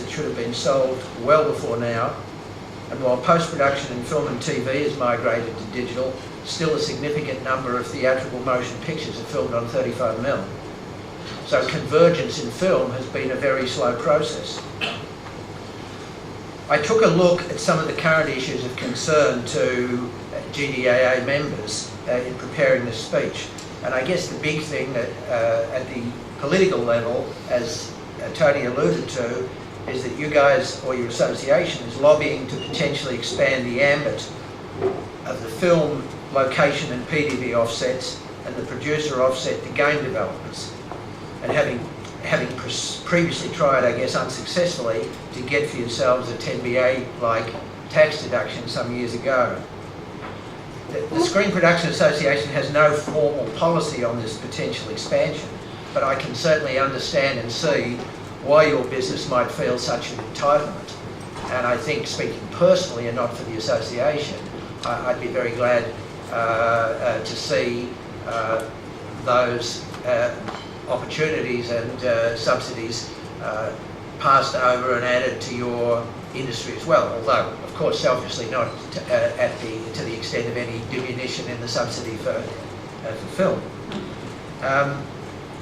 that should have been solved well before now. And while post-production in film and TV has migrated to digital, still a significant number of theatrical motion pictures are filmed on 35mm. So convergence in film has been a very slow process. I took a look at some of the current issues of concern to GDAA members in preparing this speech. And I guess the big thing that at the political level, as Tony alluded to, is that you guys, or your association, is lobbying to potentially expand the ambit of the film location and PDV offsets and the producer offset to game developments. And having previously tried, I guess unsuccessfully, to get for yourselves a 10BA-like tax deduction some years ago. The Screen Production Association has no formal policy on this potential expansion, but I can certainly understand and see why your business might feel such an entitlement. And I think, speaking personally and not for the association, I'd be very glad to see those opportunities and subsidies passed over and added to your industry as well, although of course selfishly not to the extent of any diminution in the subsidy for film.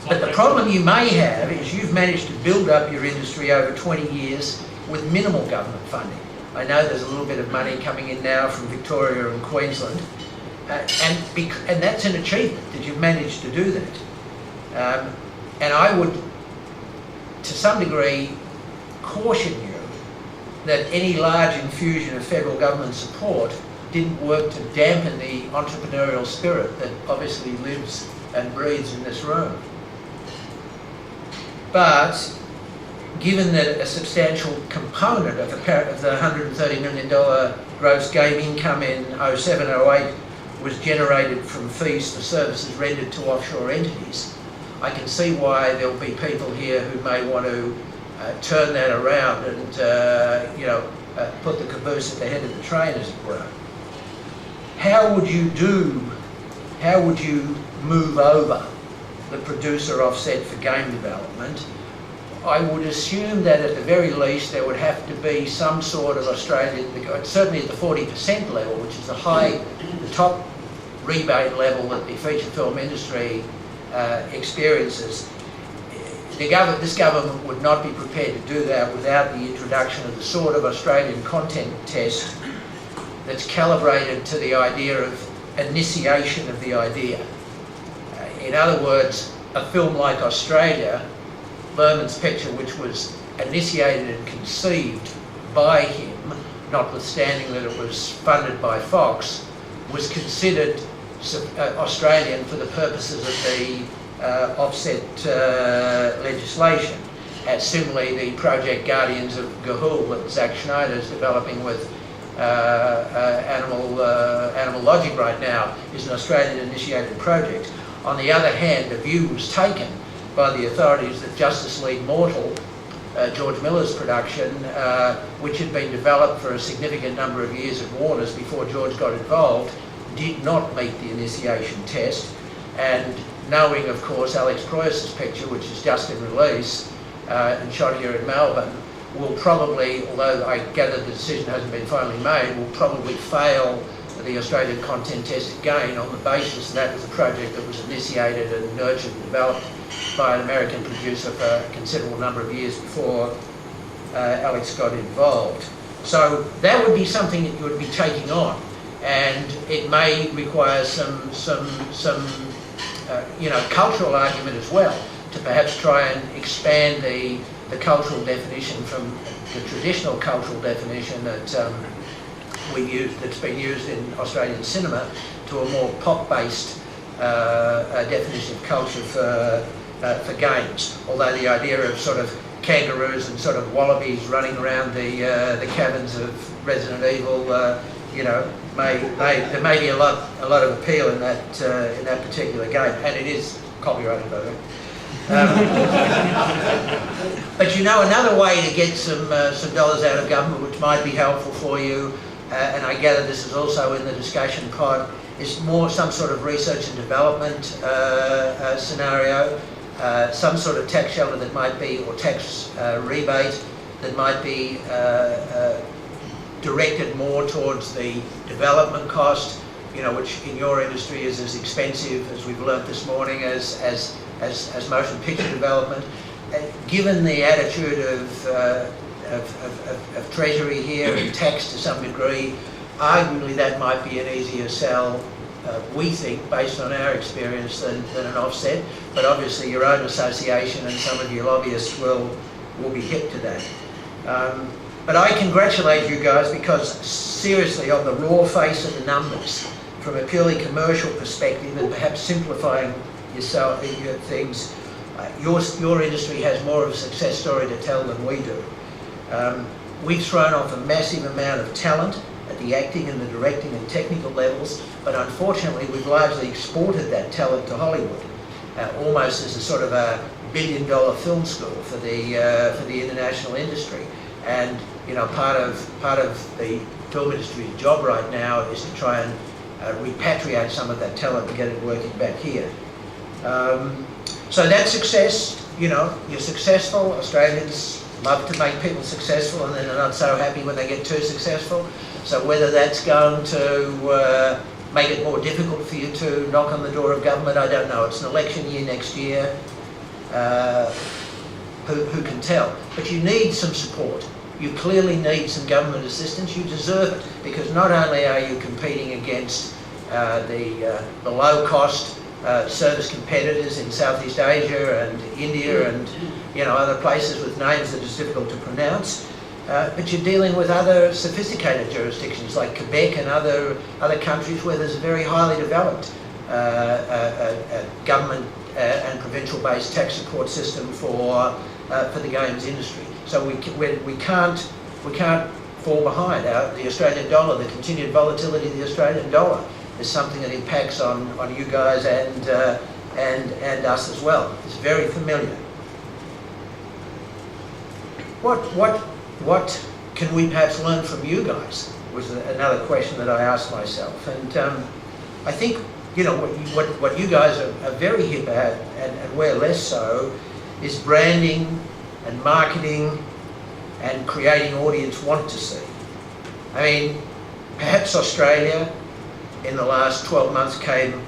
But the problem you may have is you've managed to build up your industry over 20 years with minimal government funding. I know there's a little bit of money coming in now from Victoria and Queensland, and that's an achievement that you've managed to do that. And I would, to some degree, caution you that any large infusion of federal government support didn't work to dampen the entrepreneurial spirit that obviously lives and breathes in this room. But given that a substantial component of the $130 million gross game income in 07-08 was generated from fees for services rendered to offshore entities, I can see why there'll be people here who may want to turn that around and put the caboose at the head of the train, as it were. How would you move over the producer offset for game development? I would assume that at the very least there would have to be some sort of Australian, certainly at the 40% level, which is the top rebate level that the feature film industry experiences. This government would not be prepared to do that without the introduction of the sort of Australian content test that's calibrated to the idea of initiation of the idea. In other words, a film like Australia, Berman's picture, which was initiated and conceived by him, notwithstanding that it was funded by Fox, was considered Australian for the purposes of the offset legislation. Similarly, the Project Guardians of Gahul that Zack Schneider is developing with Animal Logic right now is an Australian-initiated project. On the other hand, the view was taken by the authorities that Justice League Mortal, George Miller's production, which had been developed for a significant number of years at Warner's before George got involved, did not meet the initiation test. And knowing, of course, Alex Proyas's picture, which is just in release and shot here in Melbourne, will probably, although I gather the decision hasn't been finally made, will probably fail the Australian content test again on the basis that was a project that was initiated and nurtured and developed by an American producer for a considerable number of years before Alex got involved. So that would be something that you would be taking on, and it may require some cultural argument as well, to perhaps try and expand the cultural definition from the traditional cultural definition that that's been used in Australian cinema to a more pop-based definition of culture for games. Although the idea of sort of kangaroos and sort of wallabies running around the caverns of Resident Evil, there may be a lot of appeal in that particular game, and it is copyrighted, by the way. But another way to get some dollars out of government, which might be helpful for you, and I gather this is also in the discussion pod, is more some sort of research and development scenario, some sort of tax shelter that might be, or tax rebate that might be directed more towards the development cost, you know, which in your industry is as expensive, as we've learnt this morning, as motion picture development. Given the attitude of Treasury here and tax to some degree, arguably that might be an easier sell, we think, based on our experience, than an offset. But obviously your own association and some of your lobbyists will be hip to that. But I congratulate you guys, because seriously, on the raw face of the numbers, from a purely commercial perspective, and perhaps simplifying your things, your industry has more of a success story to tell than we do. We've thrown off a massive amount of talent at the acting and the directing and technical levels, but unfortunately we've largely exported that talent to Hollywood, almost as a sort of a billion-dollar film school for the international industry. And you know, part of the film industry's job right now is to try and repatriate some of that talent and get it working back here. So that success, you know, you're successful. Australians love to make people successful, and then they're not so happy when they get too successful. So whether that's going to make it more difficult for you to knock on the door of government, I don't know. It's an election year next year. Who can tell? But you need some support. You clearly need some government assistance. You deserve it, because not only are you competing against the low-cost service competitors in Southeast Asia and India and, you know, other places with names that are difficult to pronounce, but you're dealing with other sophisticated jurisdictions like Quebec and other countries where there's a very highly developed government and provincial-based tax support system for the games industry. So we can't fall behind. The Australian dollar, the continued volatility of the Australian dollar, is something that impacts on you guys and us as well. It's very familiar. What can we perhaps learn from you guys, was another question that I asked myself. And I think, you know, what you guys are very hip at, and we're less so, is branding and marketing and creating audience want to see. I mean, perhaps Australia in the last 12 months came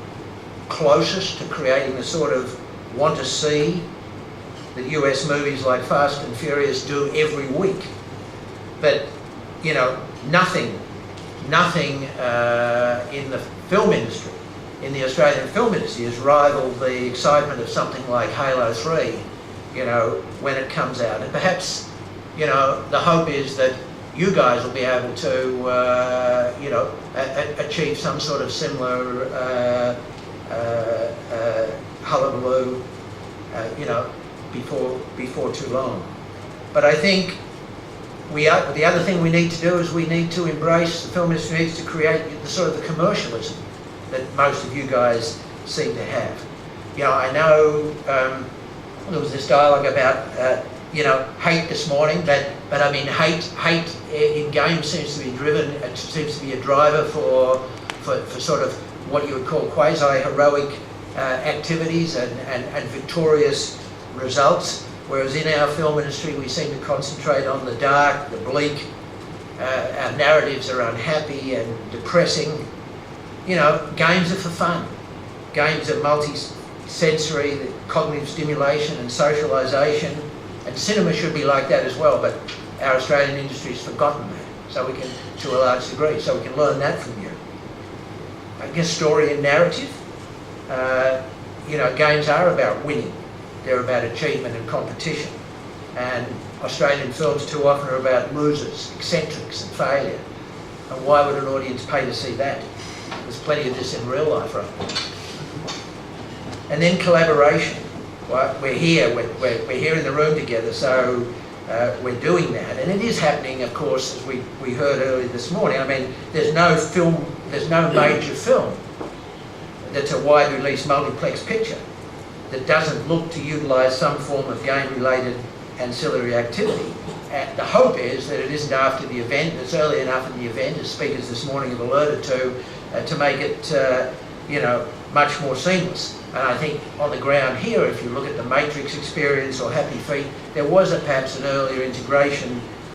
closest to creating the sort of want to see that US movies like Fast and Furious do every week. But, you know, nothing in the film industry, in the Australian film industry, has rivaled the excitement of something like Halo 3, you know, when it comes out. And perhaps, you know, the hope is that you guys will be able to, you know, achieve some sort of similar hullabaloo, you know, before too long. But I think the other thing we need to do is we need to embrace, the film industry needs to create the sort of the commercialism that most of you guys seem to have. You know, I know there was this dialogue about, you know, hate this morning, but I mean, hate in games seems to be driven, it seems to be a driver for sort of what you would call quasi-heroic activities and victorious results, whereas in our film industry we seem to concentrate on the dark, the bleak. Our narratives are unhappy and depressing. You know, games are for fun. Games are multi-sensory, cognitive stimulation and socialisation, and cinema should be like that as well, but our Australian industry's forgotten that, so we can, to a large degree, so we can learn that from you. I guess story and narrative, you know, games are about winning. They're about achievement and competition. And Australian films too often are about losers, eccentrics and failure. And why would an audience pay to see that? There's plenty of this in real life, right? And then collaboration. Well, we're here in the room together, so we're doing that. And it is happening, of course, as we heard earlier this morning. I mean, there's no major film that's a wide release multiplex picture that doesn't look to utilise some form of game-related ancillary activity. And the hope is that it isn't after the event, it's early enough in the event, as speakers this morning have alerted to make it, you know, much more seamless. And I think on the ground here, if you look at the Matrix experience or Happy Feet, there was perhaps an earlier integration